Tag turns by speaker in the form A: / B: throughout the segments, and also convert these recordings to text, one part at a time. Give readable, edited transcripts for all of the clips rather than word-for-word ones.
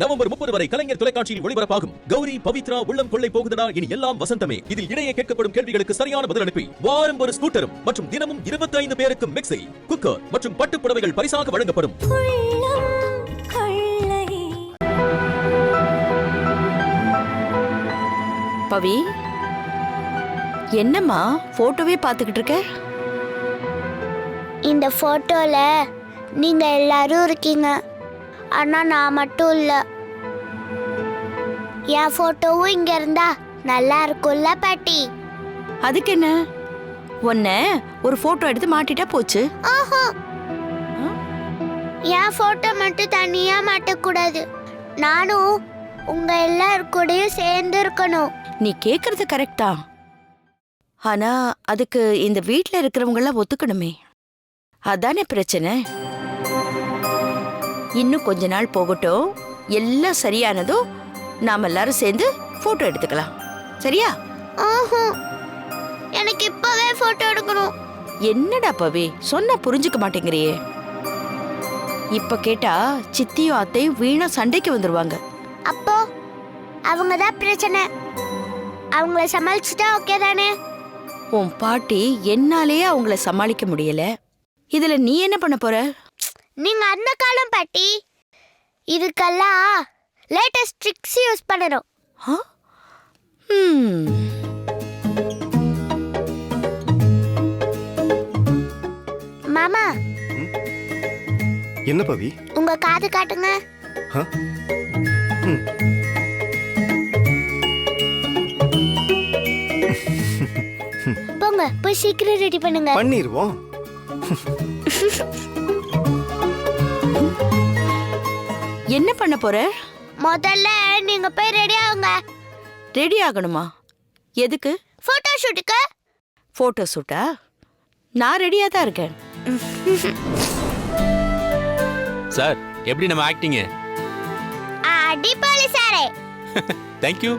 A: November 30 வரை கலைஞர் தொலைக்காட்சியில் ஒளிபரப்பாகும் கௌரி பவித்ரா உள்ளம் கொள்ளை போகுதடா இனி எல்லாம் வசந்தமே. இதில் இடையே கேட்கப்படும் கேள்விகளுக்கு சரியான பதில் அனுப்பி வாரம் ஒரு ஸ்கூட்டரும் மற்றும் தினமும் 25 பேருக்கு மிக்ஸி, குக்கர் மற்றும் பட்டுப் புடவைகள் பரிசாக வழங்கப்படும்.
B: பவி, என்னம்மா போட்டோவே பார்த்துக்கிட்டு இருக்க?
C: இந்த போட்டோல நீங்க எல்லாரும் இருக்கீங்க, ஆனா நான் மட்டும் இல்ல. என் போட்டோவும் இங்க இருந்தா நல்லா இருக்கும்ல பாட்டி?
B: அதுக்கு என்ன, உன்னை ஒரு போட்டோ எடுத்து மாட்டிட்டா போச்சு.
C: ஆஹா, என் போட்டோ மட்டும் தனியா மாட்டக்கூடாது, நானும் உங்க எல்லார் கூடயும் சேர்ந்து இருக்கணும்.
B: நீ கேக்குறது கரெக்ட் தான், ஆனா அதுக்கு இந்த வீட்ல இருக்கிறவங்க எல்லாம் ஒத்துக்கணுமே, அதானே பிரச்சனை. இன்னும் கொஞ்ச நாள் போகட்டும், எல்லாம் சரியானதும் நாம எல்லாரும் சேர்ந்து போட்டோ எடுத்துக்கலாம், சரியா?
C: ஆஹா, எனக்கு இப்பவே போட்டோ எடுக்கணும்.
B: என்னடா பவி, சொன்னா புரிஞ்சுக்க மாட்டேங்கிறியே. இப்ப கேட்டா சித்தியும் அத்தையும் வீணா சண்டைக்கு வந்துருவாங்க.
C: அப்போ அவங்க தான் பிரச்சனை, அவங்கள சமாளிச்சுட்டா ஓகே தானே?
B: உன் பாட்டி என்னாலேயே அவங்கள சமாளிக்க முடியல, இதுல நீ என்ன பண்ண போற?
C: நீங்க அந்த காலம் பாட்டி, இதுக்கெல்லாம் லேட்டஸ்ட் ட்ரிக்ஸ் யூஸ் பண்ணணும். மாமா,
D: என்ன பவி?
C: உங்க காது காட்டுங்க. போங்க, போய் சீக்கிரம் ரெடி பண்ணுங்க.
D: பண்ணிடுவோம்.
B: என்ன பண்ண போற?
C: முதல்ல நீங்க போய் ரெடி ஆகுங்க.
B: ரெடி ஆகணுமா? எதுக்கு?
C: போட்டோ ஷூட்டுக்கு.
B: போட்டோ ஷூட்டா? நான் ரெடியா தான் இருக்கேன்.
E: சார், எப்படி நம்ம ஆக்டிங்?
C: அடிபாலி சாரே.
E: Thank you.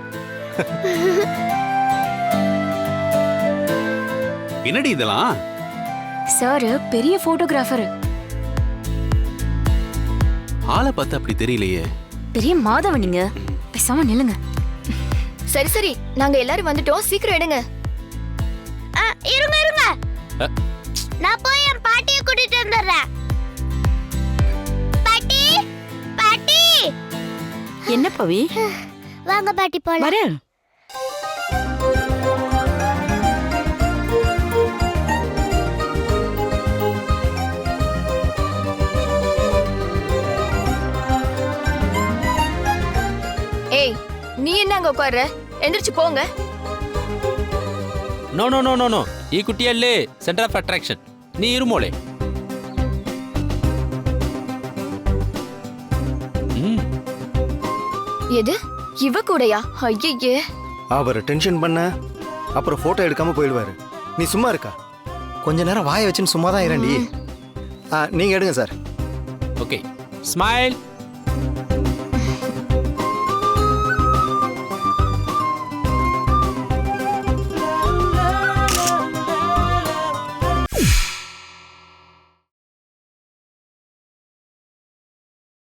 E: என்னடி இதெல்லாம்?
F: சார் பெரிய போட்டோகிராஃபர்.
E: ஆளை பார்த்து அப்படி தெரியலையே.
F: பெரிய மாதவன் நீங்க, பேசாம நில்லுங்க. சரி சரி, நாங்க எல்லாரும் வந்துட்டோம், சீக்கிரம் எடுங்க.
C: இருங்க இருங்க, நான் போய் என் பாட்டியை கூட்டிட்டு வந்துடுறேன். பாட்டி, பாட்டி.
B: என்ன பவி?
C: வாங்க பாட்டி போலாம்.
B: வரேன்.
F: ஏய், நீ என்ன அங்க உட்கார்ற? எந்திரிச்சு போங்க.
E: No no no no no, ಈ ಕುಟಿಯಲ್ಲೇ ಸೆಂಟರ್ ಆಫ್ ಅಟ್ರಾಕ್ಷನ್. ನೀ ಇರು ಮೋಳೆ.
F: எது இவ கூடயா? ஐயே,
D: அவரை டென்ஷன் பண்ண அப்புறம் போட்டோ எடுக்காம போயிடுவாரு. நீ சும்மா இருக்கா? கொஞ்ச நேரம் வாயை வச்சுன்னு சும்மா தான் இரண்டி. நீங்க எடுங்க சார்.
E: Okay, smile.